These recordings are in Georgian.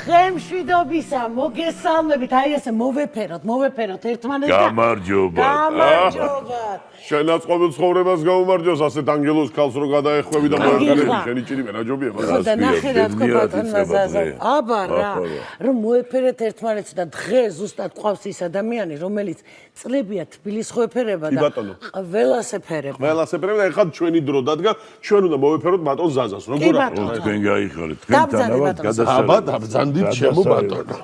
დღემშვიდობისა, მოგესალმებით, აი ესე მოვეფეროთ ერთმანეთს. გამარჯობათ. შენაც ყოველ ცხოვრებას გაუმარჯოს, ასეთ ანგელოზ ქალს რო გადაეხვევი და მოერგებელი, შენი ჭირი მენაჯობია მაგას. ხო და ნახე რა თქო ბატონმა ზაზა. აბა რა, რომ მოეფერეთ ერთმანეთს და დღე ზუსტად ყავს ის ადამიანი, რომელიც წლებია თბილის ხო ეფერება და ყველას ეფერება. ყველას ეფერება და ეხლა ჩვენი დრო დადგა, ჩვენ უნდა მოვეფეროთ ბატონ ზაზას. როგორ არის? თქვენ გაიხარეთ, თქვენ თანავად გადასწავლეთ. აბა დაბრძანდით ჩემო ბატონო.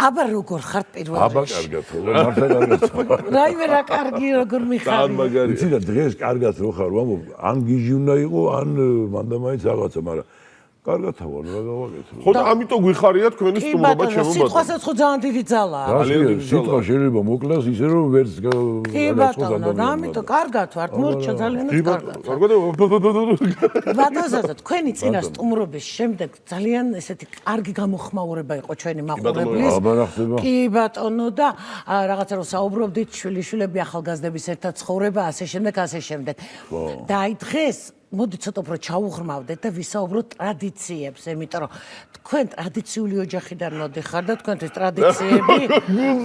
აბა როგორ ხართ პირველ აბა კარგად ხო, მართლა კარგად. რაიმე რა კარგი როგორ მიხარ. იცი და დღეს კარგად რო ხარ, ვამბობ, ან გიჟი უნდა იყო, ან მანდამაინც რაღაცა, მაგრამ კარგად ვარ, რა გავაკეთო. ხო და ამიტომ გვიხარია თქვენი სტუმრობა ჩემო ბატონო. სიტყვასაც ხო ძალიან დიდი ძალაა. სიტყვა შეიძლება მოკლას ისე რომ ვერც კი ბატონო, ამიტომ კარგად ვართ, მორჩა ძალიან კარგად. ბატონო ზაზა, თქვენი წინა სტუმრობის შემდეგ ძალიან ესეთი კარგი გამოხმაურება იყო ჩვენი მაყურებლის. აბა რა ხდება? კი ბატონო და რაღაცა რომ საუბრობდით შვილიშვილები ახალგაზრდების ერთად ცხოვრება, ასე შემდეგ. და აი დღეს მოდი ცოტა უფრო ჩაუღრმავდეთ და ვისაუბროთ ტრადიციებზე, იმიტომ რომ თქვენ ტრადიციული ოჯახიდან მოდიხარ და თქვენთვის ტრადიციები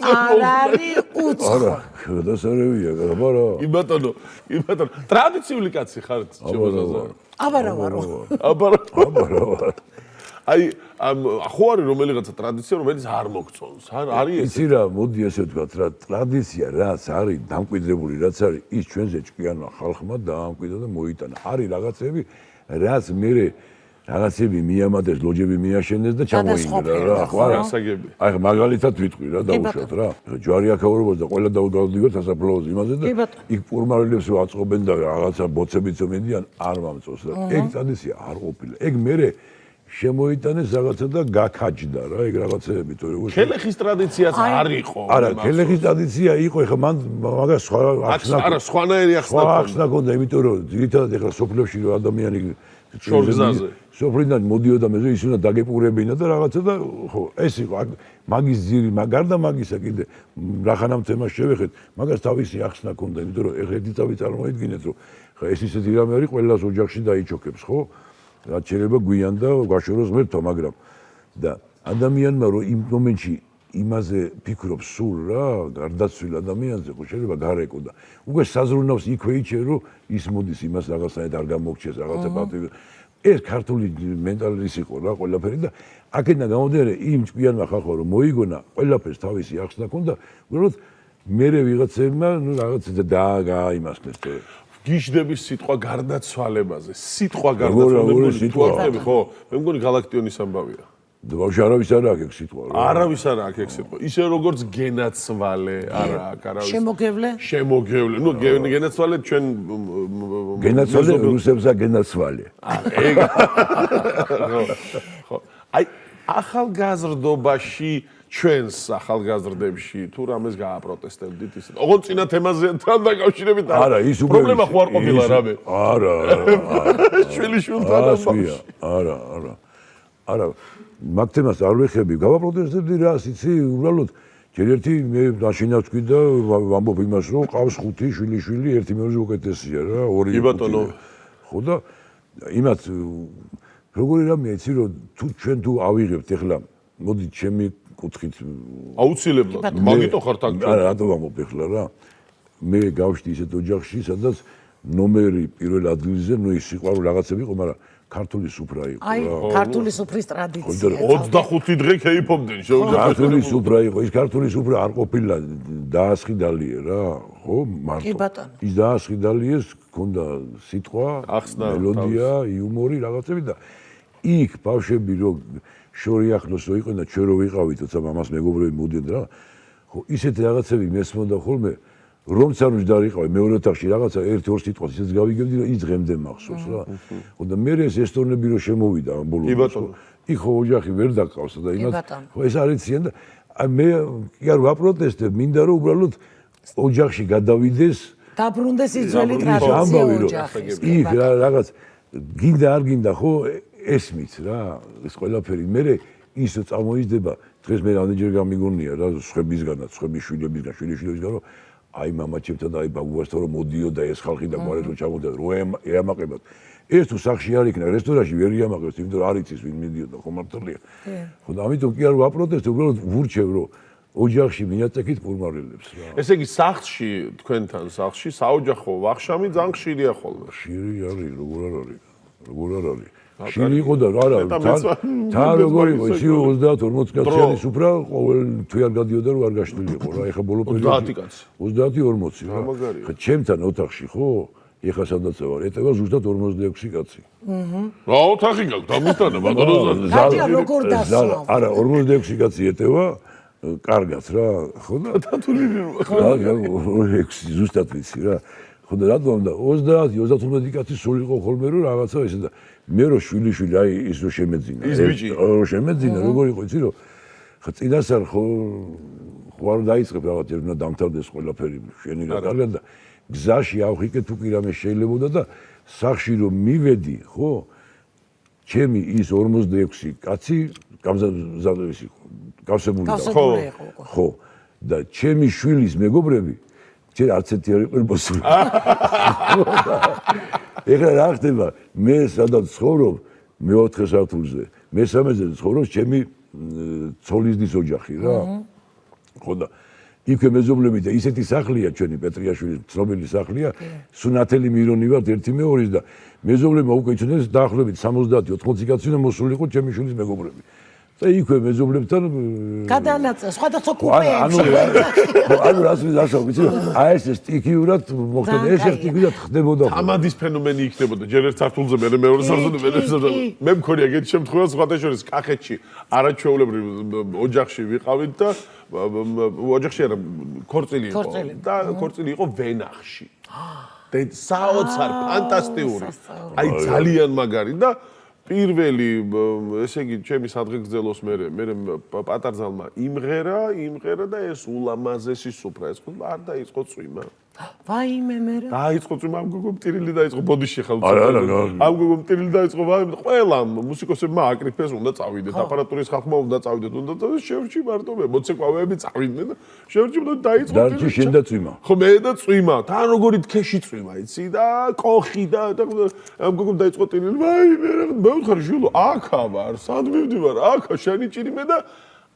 არ არის უცხო. არა, დასარევია, აბა. კი ბატონო, ტრადიციული კაცი ხართ, ჩემო ზაზა. აბა რა ვარო. აბა რა. აი, ხო არის რომელიღაცა ტრადიცია, რომელიც არ მოგწონს, არის ეს. იცი რა, მოდი ასე ვთქვათ რა, ტრადიცია რაც არის დამკვიდრებული, რაც არის, ის ჩვენზე ჭკვიანმა ხალხმა დაამკვიდრა და მოიტანა. არის რაღაცები, რაც მე რაღაცები მიამადეს, ლოჯები მიაშენეს და ჩამოინგრა რა, ხო არა? აი, მაგალითად ვიტყვი რა, დაუშვათ რა. ჯვარი აქაურობას და ყველა დავდივართ სასაფლაოზე იმაზე და იქ პურმარილებს რო აწყობენ და რაღაცა ბოცებით ზომედიან, არ მომწონს რა. ეგ ტრადიცია არ ყოფილა. ეგ მე შემოიტანეს რაღაცა და გაქაჯდა რა ეგ რაღაცეები თორე ქელეხის ტრადიციაც არ იყო არა ქელეხის ტრადიცია იყო ეხლა მან მაგას სხვა არა სხვანაირი ახსნა ქონდა იმიტომ რომ ძირითადად ეხლა სოფლებში რო ადამიანი შორგზაზე სოფლიდან მოდიოდა მეზე ის უნდა დაგეპურებინა და რაღაცა და ხო ეს იყო მაგის ძირი გარდა მაგისა კიდე რახანამ თემას შევეხეთ მაგას თავისი ახსნა ქონდა იმიტომ რომ ეხლა ერთი თავი წარმოიდგინეთ რომ ხა ეს ისეთი რამე არის ყველას ოჯახში დაიჩოქებს ხო რაც შეიძლება გვიან და გვაშოროს ღმერთო, მაგრამ და ადამიანმა რომ იმ მომენტში იმაზე ფიქრობს სულ რა, გარდაცვლილ ადამიანზე, ხო შეიძლება გარეკო და უკვე საზრუნავს იქვე იჩე რომ ის მოდის იმას რაღაცნაირად არ გამოგჩეს რაღაცა პატივი. ეს ქართული მენტალიზმის იყო რა ყველაფერი და აქედან გამომდინარე იმ ჭკვიანმა ხალხმა რომ მოიგონა ყველაფერს თავისი ახსნა ქონდა, უბრალოდ მერე ვიღაცებმა ნუ რაღაცა დააიმასქნეს და გიჟდების სიტყვა გარდაცვალებაზე. სიტყვა გარდაცვალებაზე თუ აღწევი ხო? მე მგონი გალაქტიონის ამბავია. ბავშვი არავის არ აქვს ეგ სიტყვა რა. არავის არ აქვს ეგ სიტყვა. ისე როგორც გენაცვალე არ აქვს არავის. შემოგევლე. ნუ გენაცვალე ჩვენ გენაცვალე რუსებსა გენაცვალე. ეგ. ხო. აი ახალგაზრდობაში ჩვენს ახალგაზრდებში თუ რამეს გააპროტესტებდით ისე. ოღონდ წინა თემაზეთან დაკავშირებით არა ის უკვე პრობლემა ხო არ ყოფილა რამე. არა. შვილიშვილთან ამბავში. არა. მაგ თემას არ ვეხები, გავაპროტესტებდი რა, იცი, უბრალოდ ჯერ ერთი მე მაშინაც ვთქვი და ვამბობ იმას რომ ყავს 5 შვილიშვილი, ერთი მეორეზე უკეთესია რა, 2. კი ბატონო. ხო და იმათ როგორი რამეა იცი რომ თუ ჩვენ თუ ავიღებთ ეხლა მოდი ჩემი კუთხით აუცილებლად მაგიტო ხართ აქ არა რატო ვამბობ ეხლა რა მე გავშდი ისეთ ოჯახში სადაც ნომერი პირველ ადგილზე ნუ ის სიყვარული რაღაცები იყო მაგრამ ქართული სუფრა იყო აი ქართული სუფრის ტრადიცია 25 დღე ქეიფობდნენ შეუძლია ქართული სუფრა იყო ის ქართული სუფრა არ ყოფილა დაასხიდალიე რა ხო მარტო ის დაასხიდალიეს ქონდა სიტყვა მელოდია იუმორი რაღაცები და იქ ბავშვები რო შორი ახლოს რო იყვნენ და ჩვენ რო ვიყავით თორსა მამას მეგობრები მოდიდნენ რა ხო ისეთი რაღაცები მესმოდა ხოლმე რომც არ ვიჯდარიყავი მეორე ოთახში რაღაცა ერთ-ორ სიტყვას ისიც გავიგებდი და ის დღემდე მახსოვს რა ხო და მე ეს ესტონები რო შემოვიდა ამ ბოლოს იქ ხო ოჯახი ვერ დაკავსა და იმას ხო ეს არიციან და მე კი არ ვაპროტესტებ მინდა რომ უბრალოდ ოჯახში გადავიდეს დაბრუნდეს ის ძველი ტრადიცია ოჯახის იქ რაღაც გინდა არ გინდა ხო ესმის რა ეს ყველაფერი მე ის წამოიძდება დღეს მე რამდენჯერ გამიგონია რა სხვებისგანაც სხვების შვილებისგან შვილიშვილებისგან რომ აი მამაჩებთან და აი ბაბუასთან რომ მოდიოდა ეს ხალხი და გვარეთ რომ ჩამოდიოდა რომ ეამაყებათ ეს თუ სახში არ იქნა, რესტორანში ვერ იამაღებს, იმიტომ რომ არ იცის ვინ მიდიოდა, ხო მართალია. ხო და ამიტომ კი არ ვაპროტესტებ, უბრალოდ ვურჩევ, რომ ოჯახში მიაწექით პურმარელებს რა. ესე იგი სახლში, თქვენთან სახლში საოჯახო ვახშამი ძალიან ხშირია ხოლმე. ხშირი არის, როგორ არ არის. როგორ არ არის. ხშირი იყო და არა, თან როგორ იყო, ისი 30-40 კაციანი სუფრა, ყოველ თვე არ გადიოდა რომ არ გაშლილიყო რა. ეხა ბოლო პერიოდში 30 კაცი. 30-40 რა. ხა ჩემთან ოთახში ხო? ეხა სადაც ვარ, ეტევა ზუსტად 46 კაცი. რა ოთახი გაქვთ ამისთანა ბატონო? კაცია როგორ დასვა? არა, 46 კაცი ეტევა კარგად რა, ხო და დათული რა, 6 ზუსტად ვიცი რა. ხო და რატომ და 30-35 კაცი სულ იყო ხოლმე რომ რაღაცა ესე და მე რო შვილი აი ის რო შემეძინა. ის ბიჭი. რო შემეძინა, როგორ იყო იცი რომ ხა წინასწარ ხო არ დაიწყებ რაღაც ერთ უნდა დამთავრდეს ყველაფერი შენი რა კარგად და გზაში ავხიკე თუ კი რამე შეიძლებოდა და სახში რომ მივედი, ხო? ჩემი ის 46 კაცი გამზადების იყო. გავსებული იყო. ხო. და ჩემი შვილის მეგობრები ჯერ არც ერთი არ იყო მოსული. ეხლა რა ხდება? მე სადაც ცხოვრობ, მე-4 სართულზე, მე-3-ზე ცხოვრობს ჩემი ცოლისდის ოჯახი რა. ხო და იქვე მეზობლები და ისეთი სახლია ჩვენი პეტრიაშვილის ცნობილი სახლია, სუნათელი მირონი ვართ 1-2-ის და მეზობლებმა უკვე იცოდნენ დაახლოებით 70-80 კაცი და მოსულიყო ჩემი შვილის მეგობრები. და იქვე მეზობლებთან გადაანაწილეს სხვადასხვა კუპეებში. ანუ რას ვიზარსავ, აი ეს სტიქიურად მოხდა ეს სტიქიურად ხდებოდა. თამადის ფენომენი იქნებოდა ჯერ ერთ სართულზე მე მეორე სართულზე მე მქონია ეგეთი შემთხვევა სხვათა შორის კახეთში არაჩვეულებრივ ოჯახში ვიყავით და ოჯახში არა ქორწილი იყო და ქორწილი იყო ვენახში. და საოცარ ფანტასტიკური. აი ძალიან მაგარი და პირველი ესე იგი ჩემი სადღეგრძელოს მე პატარძალმა იმღერა და ეს ულამაზესი სუფრა ეს არ დაიწყო წვიმა. ვაიმე მერე. დაიწყო წვიმა, ამ გოგო მტირილი დაიწყო ბოდიში ხალხი. ამ გოგო მტირილი დაიწყო ვაიმე ყველა მუსიკოსებმა აკრიფეს უნდა წავიდეთ, აპარატურის ხალხმა უნდა წავიდეთ, უნდა შევრჩი მარტო მე მოცეკვავეები წავიდნენ და შევრჩი უნდა დაიწყო. და შენ და წვიმა. ხო მე და წვიმა, თან როგორი თქეში წვიმა, იცი და კოხი და ამ გოგომ დაიწყო ტირილი, ვაიმე მე ვთხარ ჟილო, აქა ვარ, სად მივდივარ, აქა შენი ჭირიმე და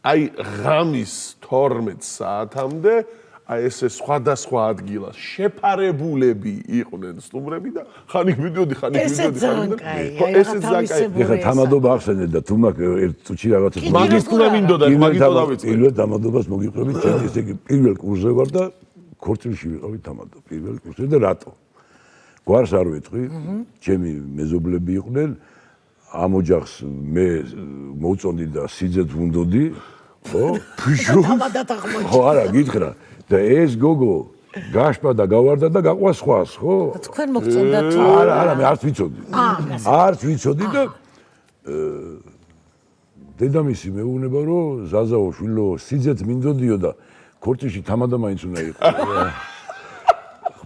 აი ღამის 12 საათამდე აი ესე სხვადასხვა ადგილას შეფარებულები იყვნენ სტუმრები და ხანი მივდიოდი ხანი ესე ზაკაი. ეხლა თამადობა ახსენეთ და თუ მაგ ერთ წუთში რაღაცა მაგის თუ მინდოდა მაგითო დავიწყე. პირველ თამადობას მოგიყვებით ჩემ ესე იგი პირველ კურსზე ვარ და ქორწილში ვიყავი თამადო პირველ კურსზე და რატო? გვარს არ ვეთყვი, ჩემი მეზობლები იყვნენ ამ ოჯახს მე მოვწონდი და სიძეთ ვუნდოდი, ხო? თამადად აღმოჩნდა. ხო არა, გითხრა და ეს გოგო გაშპა და გავარდა და გაყვა სხვას, ხო? თქვენ მოგწონდა თუ არა, მე არც ვიცოდი. არც ვიცოდი და დედამისი მეუბნება რომ ზაზაო შვილო სიძეთ მინდოდიო და ქორწილში თამადა მაინც უნდა იყო.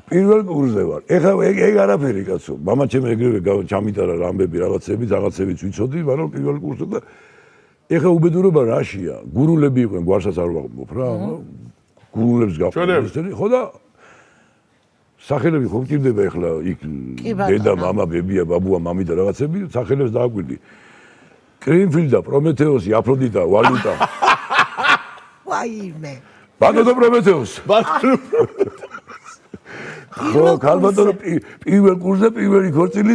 პირველ კურსზე ვარ. ეხლა ეგ არაფერი კაცო. მამა ჩემი ეგრევე ჩამიტარა რამბები რაღაცებიც ვიცოდი, მაგრამ პირველ კურსზე და ეხლა უბედურება რაშია? გურულები იყვნენ, გვარსაც არ ვაღმობ რა. გურულებს გავხსენე, ხო და სახელები ხო მჭირდება ეხლა იქ დედა, მამა, ბებია, ბაბუა, მამი და რაღაცები, სახელებს დააკვირდი. კრინფილდა, პრომეთეოსი, აფროდიტა, ვალუტა. ვაიმე. ბატონო პრომეთეოსი. ხო, ქალბატონო პირველ კურსზე პირველი ქორწილი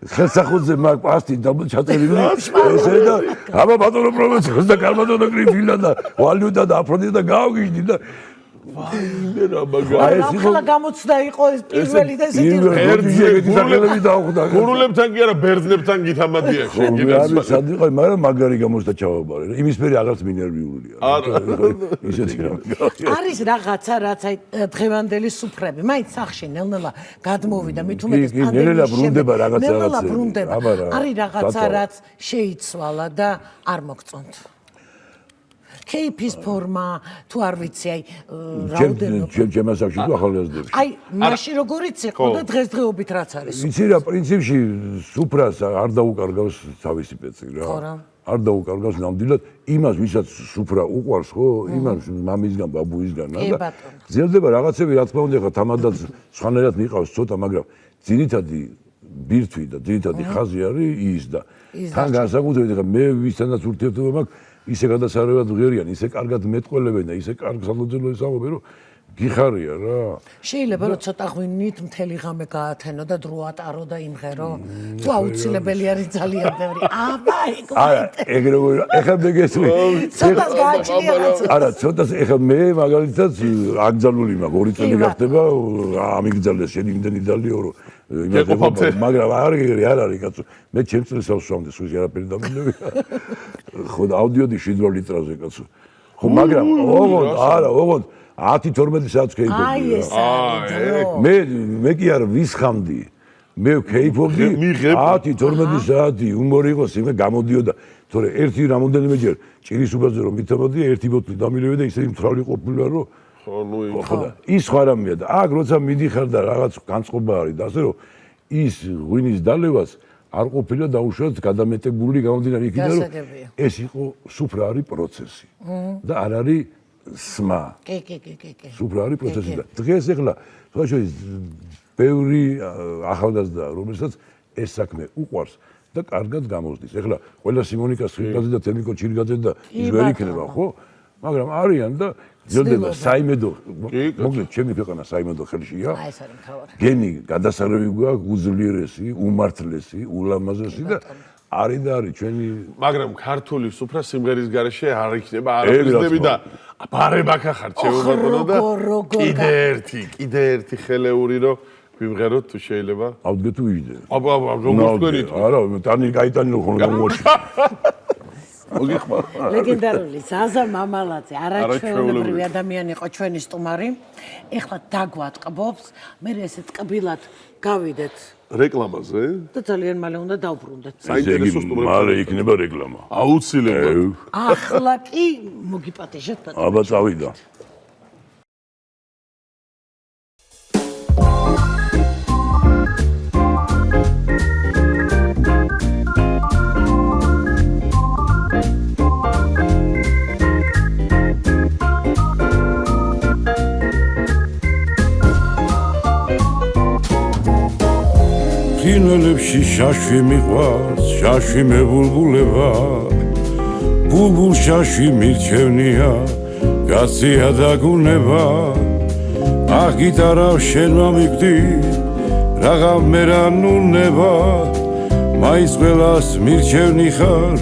ხელსაყრელზე მაგ პასტი და ჩაწერილი ესე და აბა ბატონო პრომეთეოსი და ქალბატონო კრინფილდა და ვალუტა და აფროდიტა გავგიჟდი და ვაიმე რა მაგარი. ახლა გამოცდა იყო ეს პირველი და ესეთი ბერძნები დაუხდა. გურულებთან კი არა, ბერძნებთან გითამადია შეგინას. სად იყო, მაგრამ მაგარი გამოსდა ჩავაბარე. იმისფერი აღარც მინერვიულია. ისეთი რა. არის რაღაცა, რაც აი დღევანდელი სუფრები, მაინც სახში ნელ-ნელა გადმოვიდა, მით უმეტეს ნელ-ნელა ბრუნდება რაღაცა. ნელ-ნელა ბრუნდება. არის რაღაცა, რაც შეიცვალა და არ მოგწონთ. კეიფის ფორმა თუ არ ვიცი აი რაოდენობა ჩემასაკში თუ ახალგაზრდებში აი მაშინ როგორიც იყო და დღესდღეობით რაც არის იცი რა პრინციპში სუფრას არ დაუკარგავს თავისი პეცი რა არ დაუკარგავს ნამდვილად იმას ვისაც სუფრა უყვარს ხო იმას მამისგან ბაბუისგან და გრძელდება რაღაცები რა თქმა უნდა ხა თამადაც სხვანაირად მიყავს ცოტა მაგრამ ძირითადი ბირთვი და ძირითადი ხაზი არის ის და თან განსაკუთრებით ხა მე ვისთანაც ურთიერთობა მაქვს ისე გადასარევად ღერიან, ისე კარგად მეტყველებენ და ისე კარგ სამოძებნელს ამობენ, რომ გიხარია რა. შეიძლება რომ ცოტა ღვინით მთელი ღამე გაათენო და დრო ატარო და იმღერო. თუ აუცილებელი არის ძალიან ბევრი. აბა, ეგრე ეხლა მე გესმის. ცოტას გააჩნია რაც. არა, ცოტას ეხლა მე მაგალითად აკრძალული მაქვს 2 წელი გახდება ამიგძალეს შენ იმდენი დალიო რომ მაგრამ არ არის კაცო მე ჩემს წელს ავსვამდი სულ არაფერი დამინები ხო და აუდიოდი 7 ლიტრაზე კაცო ხო მაგრამ ოღონდ 10-12 საათს ქეიფობდი აი ეს არის მე კი არ ვისხამდი მე ქეიფობდი 10-12 საათი უმორი იყოს იმე გამოდიოდა თორე ერთი რამოდენიმეჯერ ჭირის უბაზე რომ მითამოდი ერთი ბოთლი დამილევი და ისე მთრალი ყოფილა რომ ხო და ის ხო არამია და აქ როცა მიდიხარ და რაღაც განწყობა არის და ასე რომ ის ღვინის დალევას არ ყოფილა დაუშვათ გადამეტებული გამომდინარე იქიდან რომ ეს იყო სუფრარი პროცესი და არ არის სმა კი სუფრა არის პროცესი და დღეს ეხლა თვალშორის ბევრი ახალგაზრდა რომელსაც ეს საქმე უყვარს და კარგად გამოსდის ეხლა ყველა სიმონიკა სხირგაძე და თემიკო ჩირგაძე და ის ვერ იქნება ხო მაგრამ არიან და ძილდება საიმედო მოკლედ ჩემი ქვეყანა საიმედო ხელშია აი ეს არის მთავარი გენი გადასარევი გვაქვს უძლიერესი უმართლესი ულამაზესი და არის და არის ჩვენი მაგრამ ქართული სუფრა სიმღერის გარეშე არ იქნება არაფერები და ბარება ხარ ჩემო და კიდე ერთი ხელეული რომ ვიმღეროთ თუ შეიძლება ავდგე თუ ვიჯდე აბა როგორ თქვენით არა ტანი გაიტანილო ხოლმე გამოჩი ლეგენდარული ზაზა მამალაძე არაჩვეულებრივი ადამიანი იყო ჩვენი სტუმარი ეხლა დაგვატყბობს მე ესე ტკბილად გავიდეთ რეკლამაზე და ძალიან მალე უნდა დავბრუნდეთ საინტერესო სტუმრები მალე იქნება რეკლამა აუცილებლად ახლა კი მოგიპატეჟეთ ბატონო აბა წავიდა ფინელებში შაშვი მიყვარს, შაშვი მებულბულება ბულბულ შაშვი მირჩევნია, კაცია დაგუნება აღ გიტარა შენ მომიგდი, რაღა მერანუნება მაინც ყველას მირჩევნი ხარ,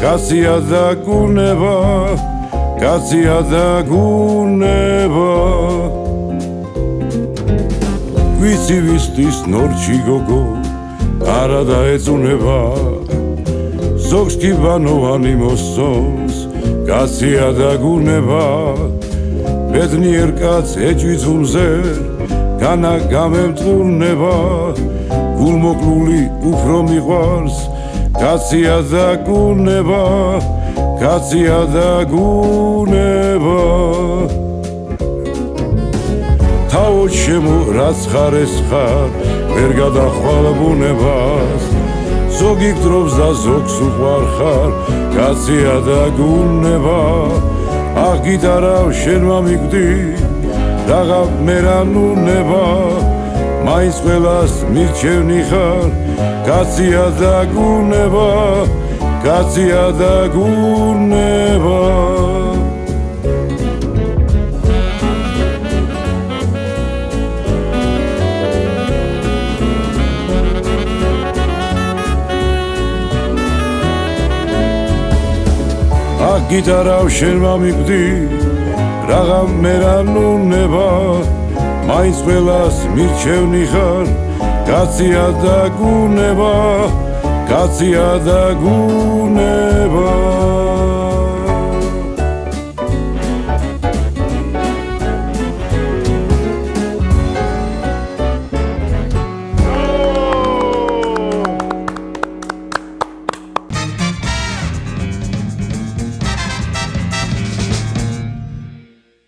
კაცია დაგუნება, კაცია დაგუნება ვიცი ვისთვის ნორჩი გოგო არა დაეწუნება ზოგს კი ბანოვანი მოსწონს კაცია დაგუნება ბედნიერ კაცს ეჭვიც უმზერ განა გამემწყურნება გულმოკლული უფრო მიყვარს კაცია დაგუნება კაცია დაგუნება თავო შემო რაც ხარ ეს ხარ ვერ გადახვალ ბუნებას ზოგი გდრობს და ზოგს უყვარხარ კაცია დაგუნება აღ გიტარა შენ მომიგდი რაღა მერანუნება მაინც ყველას მირჩევნი ხარ კაცია დაგუნება კაცია დაგუნება გიტარა შენ მომიგდი რაღა მერანუნება მაინც ყველას მირჩევნი ხარ კაცია დაგუნება კაცია დაგუნება